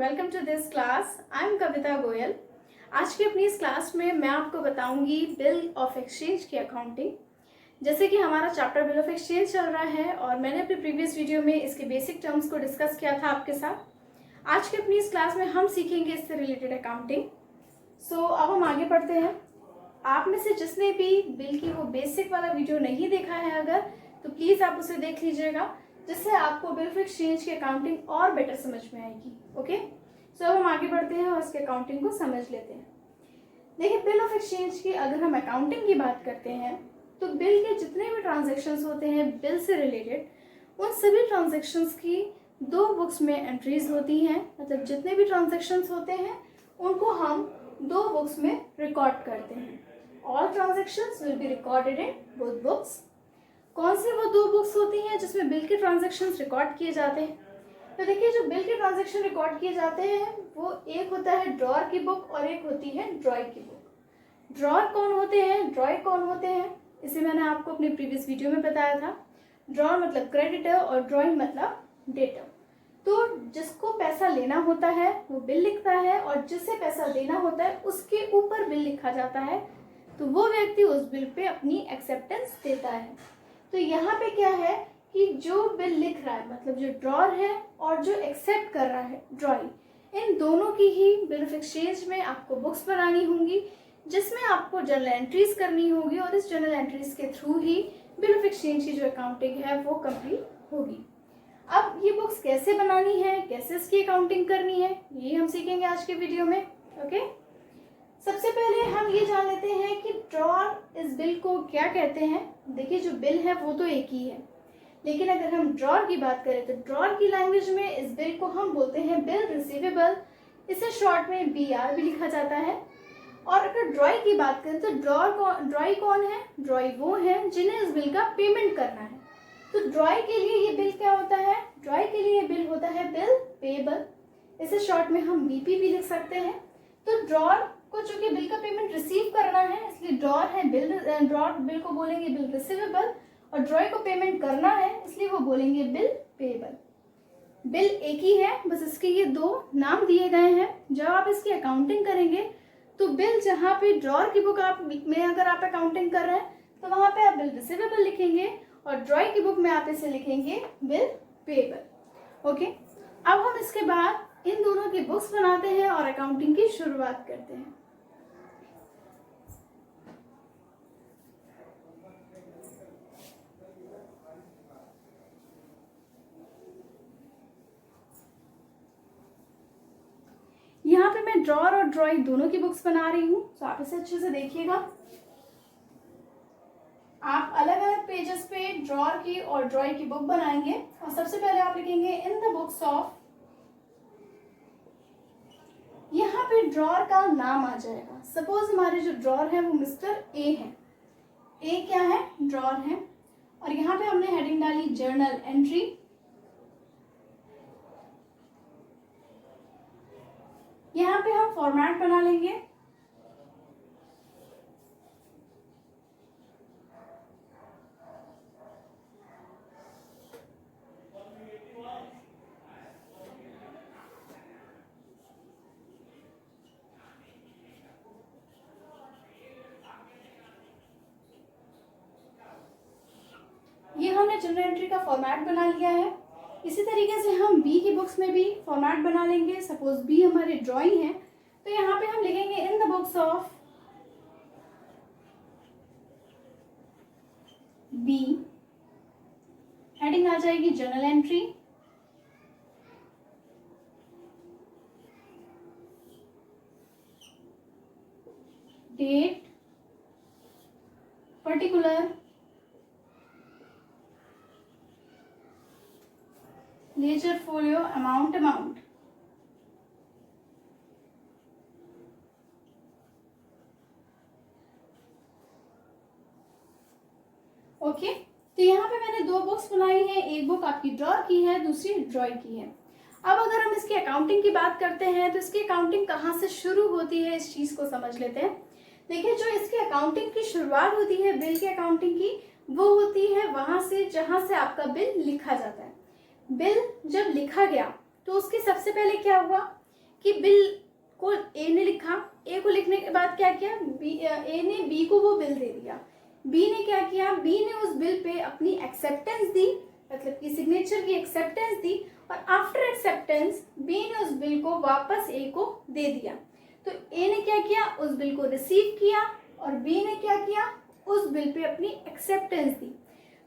Welcome to this class. I am Kavita Goyal. आज की अपनी इस क्लास में मैं आपको बताऊंगी बिल ऑफ एक्सचेंज की अकाउंटिंग। जैसे कि हमारा चैप्टर बिल ऑफ एक्सचेंज चल रहा है और मैंने अपने प्रीवियस वीडियो में इसके बेसिक टर्म्स को डिस्कस किया था आपके साथ। आज की अपनी इस क्लास में हम सीखेंगे इससे रिलेटेड अकाउंटिंग। सो अब हम आगे बढ़ते हैं। आप में से जिसने भी बिल की वो बेसिक वाला वीडियो नहीं देखा है अगर, तो प्लीज़ आप उसे देख लीजिएगा, जिससे आपको बिल ऑफ एक्सचेंज की अकाउंटिंग और बेटर समझ में आएगी। ओके, सो अब हम आगे बढ़ते हैं और इसके अकाउंटिंग को समझ लेते हैं। देखिए, बिल ऑफ एक्सचेंज की अगर हम अकाउंटिंग की बात करते हैं तो बिल के जितने भी ट्रांजेक्शन्स होते हैं बिल से रिलेटेड, उन सभी ट्रांजेक्शन्स की दो बुक्स में एंट्रीज होती हैं। मतलब जितने भी ट्रांजेक्शन्स होते हैं उनको हम दो बुक्स में रिकॉर्ड करते हैं। All transactions will be recorded in both books. कौन सी वो दो बुक्स होती हैं जिसमें बिल के ट्रांजेक्शन्स रिकॉर्ड किए जाते हैं? तो देखिए, जो बिल के ट्रांजेक्शन रिकॉर्ड किए जाते हैं वो एक होता है ड्रॉर की बुक और एक होती है ड्रॉई की बुक। ड्रॉर कौन होते हैं, ड्रॉई कौन होते हैं, इसे मैंने आपको अपने प्रीवियस वीडियो में बताया था। ड्रॉर मतलब क्रेडिटर और ड्रॉइंग मतलब डेटर। तो जिसको पैसा लेना होता है वो बिल लिखता है और जिसे पैसा देना होता है उसके ऊपर बिल लिखा जाता है, तो वो व्यक्ति उस बिल पे अपनी एक्सेप्टेंस देता है। तो यहाँ पे क्या है कि जो बिल लिख रहा है, मतलब जो ड्रॉर है और जो एक्सेप्ट कर रहा है ड्रॉई, इन दोनों की ही बिल ऑफ एक्सचेंज में आपको बुक्स बनानी होंगी, जिसमें आपको जर्नल एंट्रीज करनी होगी और इस जर्नल एंट्रीज के through he bill of exchange की जो अकाउंटिंग है वो कंप्लीट होगी। अब ये बुक्स कैसे बनानी है, कैसे इसकी अकाउंटिंग करनी है, ये हम सीखेंगे आज के वीडियो में। ओके, सबसे पहले हम ये जान लेते हैं कि ड्रॉर इस बिल को क्या कहते हैं। देखिए, जो बिल है वो तो एक ही है, लेकिन अगर हम ड्रॉर की बात करें तो ड्रॉर की लैंग्वेज में इस बिल को हम बोलते हैं बिल रिसीवेबल। इसे शॉर्ट में BR भी लिखा जाता है। और अगर ड्रॉई की बात करें तो ड्रॉई कौन है? ड्रॉई वो है जिन्हें इस बिल का पेमेंट करना है। तो ड्रॉई के लिए ये बिल क्या होता है? ड्रॉई के लिए ये बिल होता है बिल पेबल। इसे शॉर्ट में हम BP भी लिख सकते हैं। तो ड्रॉर को चूंकि बिल का पेमेंट रिसीव करना है, इसलिए ड्रॉर है बिल, ड्रॉर बिल को बोलेंगे बिल रिसीवेबल, और ड्रॉई को पेमेंट करना है इसलिए वो बोलेंगे बिल पेबल। बिल एक ही है, बस इसके ये दो नाम दिए गए हैं। जब आप इसकी अकाउंटिंग करेंगे तो बिल जहाँ पे ड्रॉर की बुक आप में अगर आप अकाउंटिंग कर रहे हैं तो वहाँ पे आप बिल रिसीवेबल लिखेंगे और ड्रॉई की बुक में आप इसे लिखेंगे बिल पेबल। ओके, अब हम इसके बाद इन दोनों की बुक्स बनाते हैं और अकाउंटिंग की शुरुआत करते हैं। यहाँ पे मैं ड्रॉर और ड्रॉई दोनों की बुक्स बना रही हूँ, तो आप इसे अच्छे से देखिएगा। आप अलग अलग पेजेस पे ड्रॉर की और ड्रॉई की बुक बनाएंगे और सबसे पहले आप लिखेंगे इन द बुक्स ऑफ। यहाँ पे ड्रॉर का नाम आ जाएगा। सपोज हमारे जो ड्रॉर है वो मिस्टर A है। A क्या है? ड्रॉर है। और यहाँ पे हमने हेडिंग डाली जर्नल एंट्री। यहाँ पे हम फॉर्मेट बना लेंगे। ये हमने जनरल एंट्री का फॉर्मेट बना लिया है। इसी तरीके से हम B की बुक्स में भी फॉर्मेट बना लेंगे। सपोज B हमारी ड्राइंग है, तो यहाँ पे हम लिखेंगे in the books of B। Heading आ जाएगी journal entry. Date, particular, ledger folio, amount. Okay, तो यहाँ पे मैंने दो बुक्स बनाई हैं। एक बुक आपकी ड्रॉर की है, दूसरी ड्रॉई की है। अब अगर हम इसकी अकाउंटिंग की बात करते हैं तो इसकी अकाउंटिंग कहाँ से शुरू होती है, इस चीज को समझ लेते हैं। देखिए, जो इसकी अकाउंटिंग की शुरुआत होती है बिल की अकाउंटिंग की, वो होती है वहां से जहां से आपका बिल लिखा जाता है। बिल जब लिखा गया तो उसके सबसे पहले क्या हुआ कि बिल को ए ने लिखा, ए को लिखने के बाद क्या किया, ए ने बी को वो बिल दे दिया, बी ने क्या किया, बी ने उस बिल पे अपनी एक्सेप्टेंस दी, मतलब कि सिग्नेचर की एक्सेप्टेंस दी, और आफ्टर एक्सेप्टेंस बी ने उस बिल को वापस ए को दे दिया। तो ए ने क्या किया, उस बिल को रिसीव किया, और बी ने क्या किया, उस बिल पे अपनी एक्सेप्टेंस दी।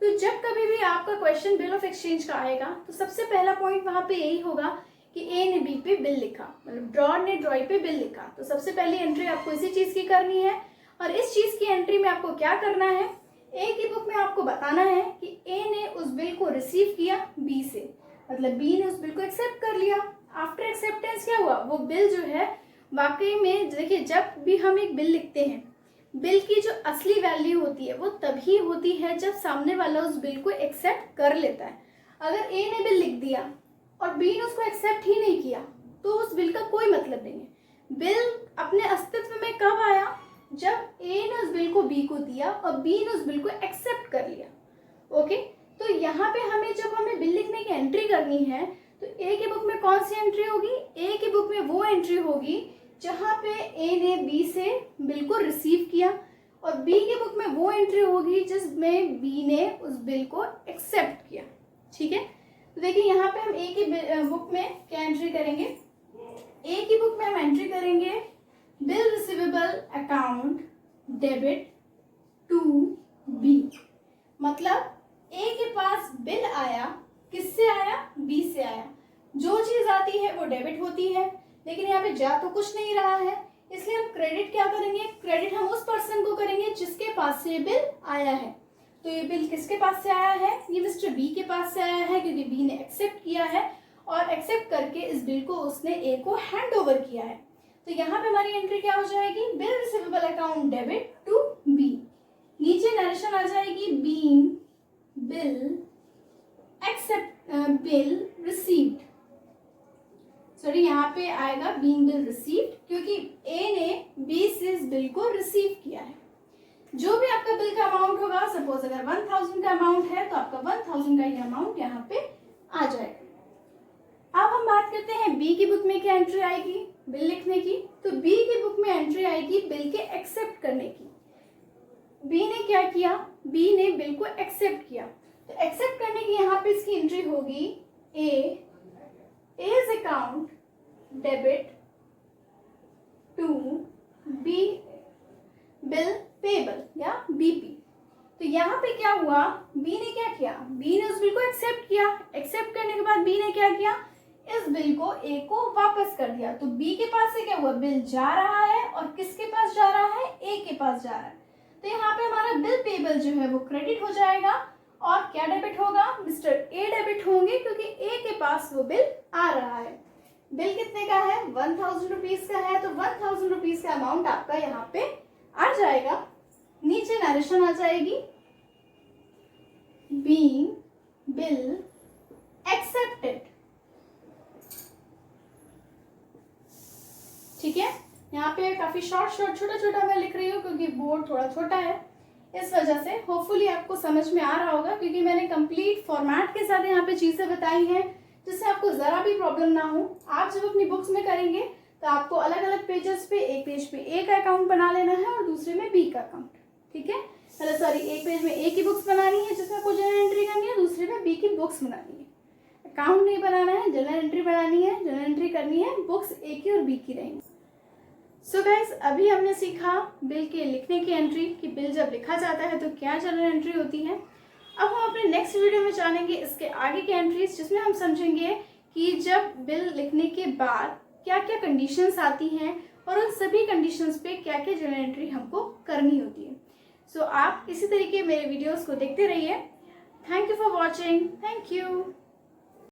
तो जब कभी भी आपका क्वेश्चन बिल ऑफ एक्सचेंज का आएगा तो सबसे पहला पॉइंट वहां पे यही होगा कि ए ने बी पे बिल लिखा, मतलब ड्रॉर ने ड्रॉई पे बिल लिखा। तो सबसे पहली एंट्री आपको इसी चीज की करनी है, और इस चीज की एंट्री में आपको क्या करना है, ए की बुक में आपको बताना है कि ए ने उस बिल को रिसीव किया बी से, मतलब बी ने उस बिल को एक्सेप्ट कर लिया। आफ्टर एक्सेप्टेंस क्या हुआ, वो बिल जो है वाकई में, देखिए जब भी हम एक बिल लिखते हैं, बिल की जो असली वैल्यू होती है वो तभी होती है जब सामने वाला उस बिल को एक्सेप्ट कर लेता है। अगर ए ने बिल लिख दिया और बी ने उसको एक्सेप्ट ही नहीं किया तो उस बिल का कोई मतलब नहीं है। बिल अपने अस्तित्व में कब आया, जब ए ने उस बिल को बी को दिया और बी ने उस बिल को एक्सेप्ट कर लिया। ओके, तो यहाँ पे जब हमें बिल लिखने की एंट्री करनी है तो ए की बुक में कौन सी एंट्री होगी, ए की बुक में वो एंट्री होगी जहाँ पे ए ने बी से बिल को रिसीव किया, और बी की बुक में वो एंट्री होगी जिसमें बी ने उस बिल को एक्सेप्ट किया। ठीक है, तो देखिए यहाँ पे हम ए की बुक में क्या एंट्री करेंगे, ए की बुक में हम एंट्री करेंगे bill receivable account debit to be. मतलब ए के पास बिल आया, किससे आया, बी से आया। जो चीज आती है वो डेबिट होती है, लेकिन यहाँ पे जा तो कुछ नहीं रहा है, इसलिए हम क्रेडिट क्या करेंगे, क्रेडिट हम उस पर्सन को करेंगे जिसके पास से बिल आया है। तो ये बिल किसके पास से आया है, ये मिस्टर बी के पास से आया है, क्योंकि बी ने एक्सेप्ट किया है, और एक्सेप्ट करके इस बिल को उसने ए को हैंड ओवर किया है। तो यहाँ पे हमारी एंट्री क्या हो जाएगी, bill receivable account debit to be. नीचे नरेशन आ जाएगी, being bill accept bill received, sorry यहाँ पे आएगा बीइंग बिल रिसीव्ड, क्योंकि ए ने बी से इस बिल को रिसीव किया है। जो भी आपका बिल का अमाउंट होगा, सपोज अगर 1000 का अमाउंट है तो आपका 1000 का ये अमाउंट यहाँ पे आ जाएगा। अब हम बात करते हैं बी की बुक में क्या एंट्री आएगी बिल लिखने की। तो बी की बुक में एंट्री आएगी बिल के एक्सेप्ट करने की। बी ने क्या किया, बी ने बिल को एक्सेप्ट किया, तो एक्सेप्ट करने की यहाँ पे इसकी एंट्री होगी A's account debit to B bill payable या BP। तो यहाँ पे क्या हुआ, B ने क्या किया, B ने उस बिल को एक्सेप्ट किया, एक्सेप्ट करने के बाद B ने क्या किया, इस बिल को A को वापस कर दिया। तो B के पास से क्या हुआ, बिल जा रहा है, और किसके पास जा रहा है, A के पास जा रहा है। तो यहाँ पे हमारा बिल पेबल जो है वो क्रेडिट हो जाएगा, और क्या डेबिट होगा, मिस्टर ए डेबिट होंगे, क्योंकि ए के पास वो बिल आ रहा है। बिल कितने का है, 1000 रुपीज का है, तो 1000 रुपीज का अमाउंट आपका यहाँ पे आ जाएगा। नीचे नरेशन आ जाएगी, बीइंग बिल एक्सेप्टेड। ठीक है, यहाँ पे काफी शॉर्ट छोटा छोटा मैं लिख रही हूँ क्योंकि बोर्ड थोड़ा छोटा है, इस वजह से होपफुली आपको समझ में आ रहा होगा, क्योंकि मैंने कंप्लीट फॉर्मेट के साथ यहाँ पे चीजें बताई हैं जिससे आपको जरा भी प्रॉब्लम ना हो। आप जब अपनी बुक्स में करेंगे तो आपको अलग अलग पेजेस पे, एक पेज पे ए का अकाउंट बना लेना है और दूसरे में बी का अकाउंट। ठीक है, मतलब सॉरी, एक पेज में ए की बुक्स बनानी है जिसमें आपको जनरल एंट्री करनी है, दूसरे में बी की बुक्स बनानी है। अकाउंट नहीं बनाना है, जनरल एंट्री बनानी है, जनरल एंट्री करनी है, बुक्स ए की और बी की रहेंगी। सो गाइस, अभी हमने सीखा बिल के लिखने की एंट्री, कि बिल जब लिखा जाता है तो क्या जनरल एंट्री होती है। अब हम अपने नेक्स्ट वीडियो में जानेंगे इसके आगे की एंट्रीज, जिसमें हम समझेंगे कि जब बिल लिखने के बाद क्या क्या कंडीशंस आती हैं और उन सभी कंडीशंस पे क्या क्या जनरल एंट्री हमको करनी होती है। सो आप इसी तरीके मेरे वीडियोस को देखते रहिए। Thank you for watching, thank you.